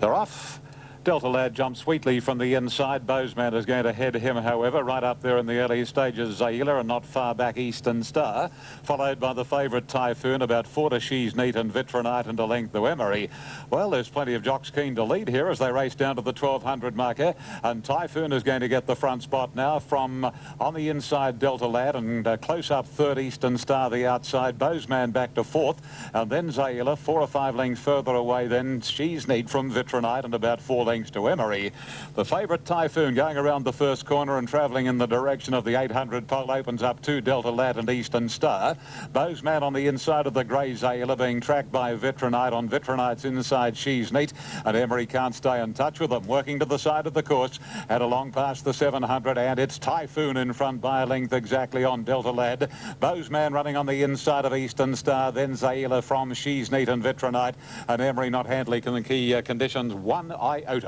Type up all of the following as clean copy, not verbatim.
They're off. Delta Lad jumps sweetly from the inside. Bozeman is going to head him, however, right up there in the early stages. Zaila, and not far back Eastern Star, followed by the favourite Typhoon, about 4 to She's Neat and Vitronite, and a length to Emery. Well, there's plenty of jocks keen to lead here as they race down to the 1200 marker, and Typhoon is going to get the front spot now from on the inside Delta Lad, and close up third Eastern Star the outside. Bozeman back to fourth, and then Zaila 4 or 5 lengths further away, then She's Neat from Vitronite, and about 4 lengths to Emery. The favourite Typhoon going around the first corner and travelling in the direction of the 800 pole opens up to Delta Lad and Eastern Star. Bozeman on the inside of the grey Zaila being tracked by Vitronite. On Vitronite's inside She's Neat, and Emery can't stay in touch with them. Working to the side of the course and along past the 700, and it's Typhoon in front by a length exactly on Delta Lad. Bozeman running on the inside of Eastern Star, then Zaila from She's Neat and Vitronite, and Emery not handling the key conditions one iota.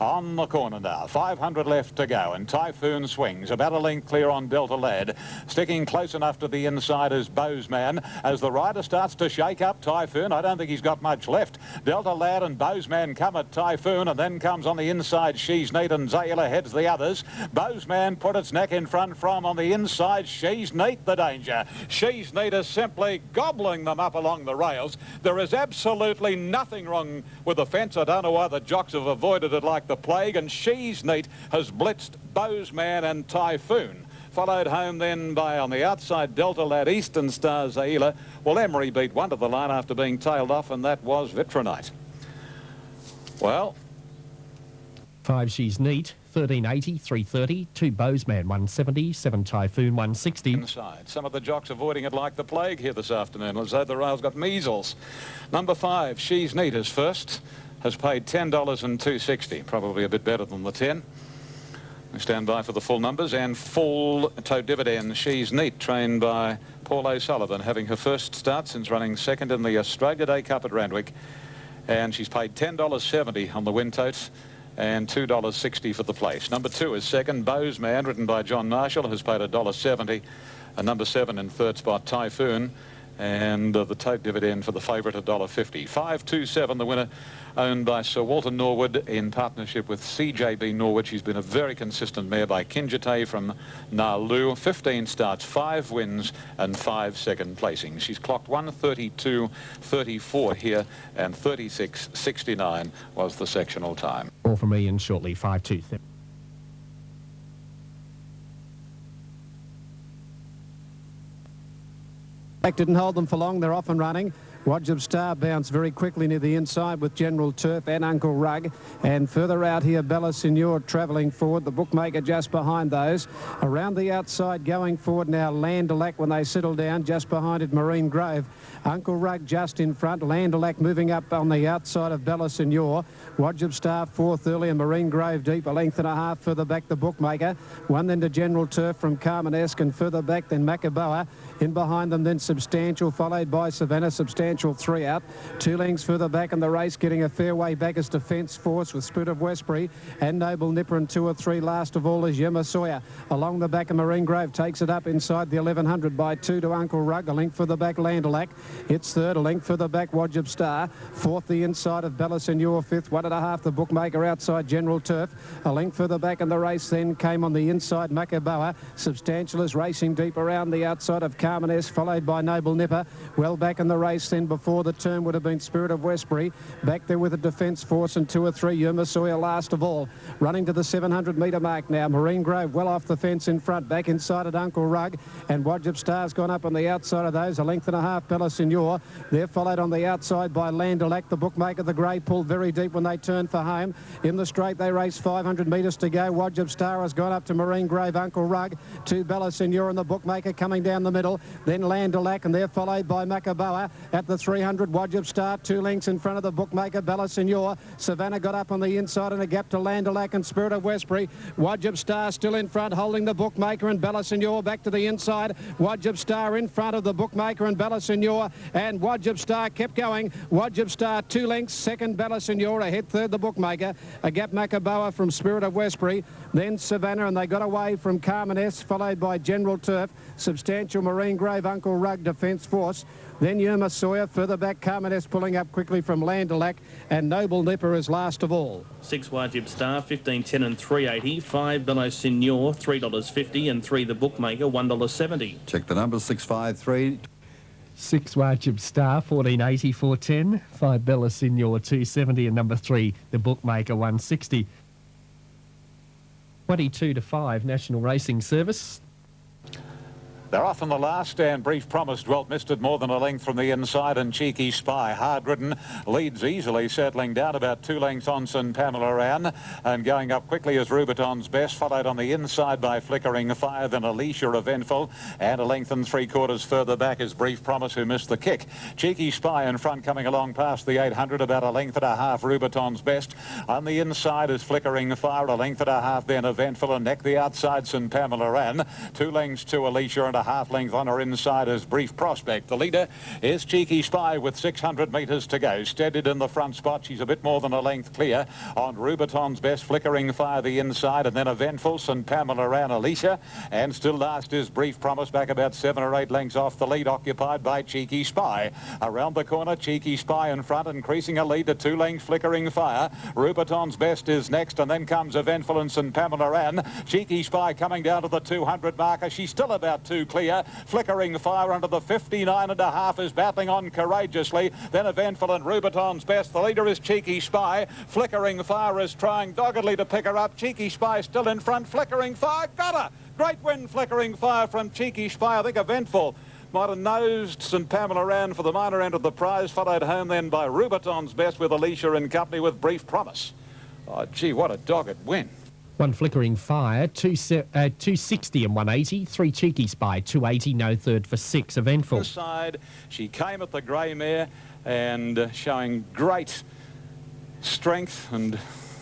On the corner now, 500 left to go, and Typhoon swings about a length clear on Delta Lad. Sticking close enough to the inside is Bozeman as the rider starts to shake up Typhoon. I don't think he's got much left. Delta Lad and Bozeman come at Typhoon, and then comes on the inside She's Neat, and Zaila heads the others. Bozeman put its neck in front from on the inside She's Neat, the danger. She's Neat is simply gobbling them up along the rails. There is absolutely nothing wrong with the fence. I don't know why the jocks have avoided it like the plague, and She's Neat has blitzed Bozeman and Typhoon. Followed home then by, on the outside, Delta Lad, Eastern Star, Zaila. Well, Emery beat one to the line after being tailed off, and that was Vitronite. Well, 5 She's Neat, 1380, 330, 2 Bozeman, 170, 7 Typhoon, 160. Inside. Some of the jocks avoiding it like the plague here this afternoon, as though the rail's got measles. Number 5, She's Neat is first. Has paid $10 and $2.60, probably a bit better than the 10. We stand by for the full numbers, and full toe dividend. She's Neat, trained by Paul O'Sullivan, having her first start since running second in the Australia Day Cup at Randwick, and she's paid $10.70 on the win totes and $2.60 for the place. Number 2 is second, Bozeman, ridden by John Marshall, has paid $1.70, and number 7 in third spot, Typhoon, and the tote dividend for the favourite $1.50. 527, the winner, owned by Sir Walter Norwood in partnership with CJB Norwood. She's been a very consistent mare by Kinjite from Nalu. 15 starts, 5 wins and 5 second placings. She's clocked 1:32.34 here, and 36.69 was the sectional time. All from Ian shortly, 5-2. Didn't hold them for long. They're off and running. Wajib Star bounced very quickly near the inside with General Turf and Uncle Rug. And further out here, Bella Signor travelling forward. The bookmaker just behind those. Around the outside going forward now, Landelac when they settle down. Just behind it, Marine Grove. Uncle Rug just in front. Landelac moving up on the outside of Bella Signor. Wajib Star fourth early, and Marine Grove deep, a length and a half further back the bookmaker. One then to General Turf from Carmanesque, and further back then Macaboa. In behind them then Substantial, followed by Savannah. Substantial 3 out. 2 lengths further back in the race, getting a fair way back is Defence Force with Spirit of Westbury and Noble Nipper, and 2 or 3 last of all is Yema Sawyer. Along the back of Marine Grove takes it up inside the 1100 by 2 to Uncle Rug. A length further back Landelac. It's third. A length further back Wajib Star. Fourth the inside of Bella Signor. Fifth 1.5 the bookmaker outside General Turf. A length further back in the race then came on the inside Macaboa. Substantial is racing deep around the outside of Carmanesque, followed by Noble Nipper. Well back in the race then before the turn would have been Spirit of Westbury. Back there with a Defence Force, and 2 or 3 Yuma Sawyer last of all. Running to the 700 metre mark now. Marine Grove well off the fence in front. Back inside at Uncle Rug, and Wajib Star's gone up on the outside of those. A length and a half Bella Signor. They're followed on the outside by Landelac. The bookmaker, the grey, pulled very deep when they turned for home. In the straight they race 500 metres to go. Wajib Star has gone up to Marine Grove, Uncle Rug, to Bella Signor, and the bookmaker coming down the middle. Then Landelac, and they're followed by Macaboa at the 300. Wajib Star 2 lengths in front of the bookmaker Bella Signor. Savannah got up on the inside and a gap to Landelac and Spirit of Westbury. Wajib Star still in front, holding the bookmaker, and Bella Signor back to the inside. Wajib Star in front of the bookmaker and Bella Signor, and Wajib Star kept going. Wajib Star 2 lengths, second Bella Signor, ahead third the bookmaker. A gap Macaboa from Spirit of Westbury. Then Savannah, and they got away from Carmanesque, followed by General Turf. Substantial Marine Grave Uncle Rug Defence Force. Then Yerma Sawyer, further back Carmenes pulling up quickly from Landelac, and Noble Nipper is last of all. 6 Wajib Star, 15.10 and 3.80. 5 Bello Signor, $3.50, and 3 The Bookmaker, $1.70. Check the numbers, 653. 6 Wajib Star, 14.80, 4.10. 5 Bella Signor, 2.70, and number 3 The Bookmaker, 1.60. 22 to 5 National Racing Service. They're off in the last, and Brief Promise dwelt missed it more than a length from the inside, and Cheeky Spy, hard ridden, leads easily, settling down about 2 lengths on St Pamela Ran, and going up quickly is Rubiton's Best, followed on the inside by Flickering Fire, then Alicia Eventful, and a length and 3/4 further back is Brief Promise, who missed the kick. Cheeky Spy in front, coming along past the 800, about a length and a half, Rubiton's Best. On the inside is Flickering Fire, a length and a half, then Eventful, and neck the outside St Pamela Ran. 2 lengths to Alicia, and a half length on her inside is Brief Prospect. The leader is Cheeky Spy with 600 metres to go. Steadied in the front spot. She's a bit more than a length clear on Rubiton's Best, Flickering Fire the inside, and then Eventful, St Pamela Ran, Alicia, and still last is Brief Promise, back about 7 or 8 lengths off the lead, occupied by Cheeky Spy. Around the corner, Cheeky Spy in front, increasing a lead to 2 lengths, Flickering Fire. Rubiton's Best is next, and then comes Eventful and St Pamela Ran. Cheeky Spy coming down to the 200 marker. She's still about 2 clear. Flickering Fire under the 59.5 is battling on courageously. Then Eventful and Rubiton's Best. The leader is Cheeky Spy. Flickering Fire is trying doggedly to pick her up. Cheeky Spy still in front. Flickering Fire got her. Great win, Flickering Fire from Cheeky Spy. I think Eventful might have nosed St Pamela Ran for the minor end of the prize, followed home then by Rubiton's Best with Alicia in company with Brief Promise. Oh, gee, what a dogged win. 1 Flickering Fire, 260 and 180. 3 Cheeky Spy, 280, no third for 6 Eventful. Inside, she came at the grey mare and showing great strength and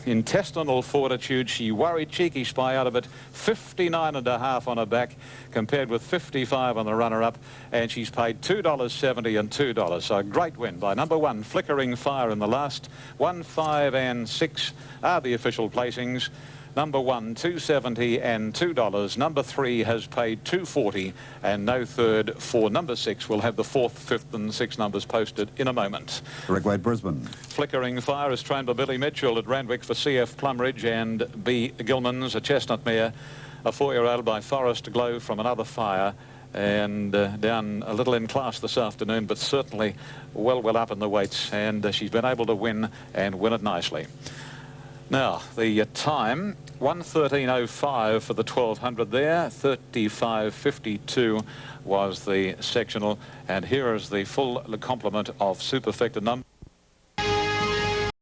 intestinal fortitude. She worried Cheeky Spy out of it. 59.5 on her back compared with 55 on the runner-up, and she's paid $2.70 and $2. So a great win by number 1 Flickering Fire in the last. 1, 5 and 6 are the official placings. Number 1, $2.70 and $2. Number 3 has paid $2.40 and no third for number 6. We'll have the 4th, 5th and 6th numbers posted in a moment. Rick Wade, Brisbane. Flickering Fire is trained by Billy Mitchell at Randwick for CF Plumridge, and B. Gilman's a chestnut mare, a 4-year-old by Forest Glow from Another Fire, and down a little in class this afternoon, but certainly well up in the weights, and she's been able to win and win it nicely. Now, the time, 1:13.05 for the 1200 there, 35.52 was the sectional, and here is the full complement of superfecta number.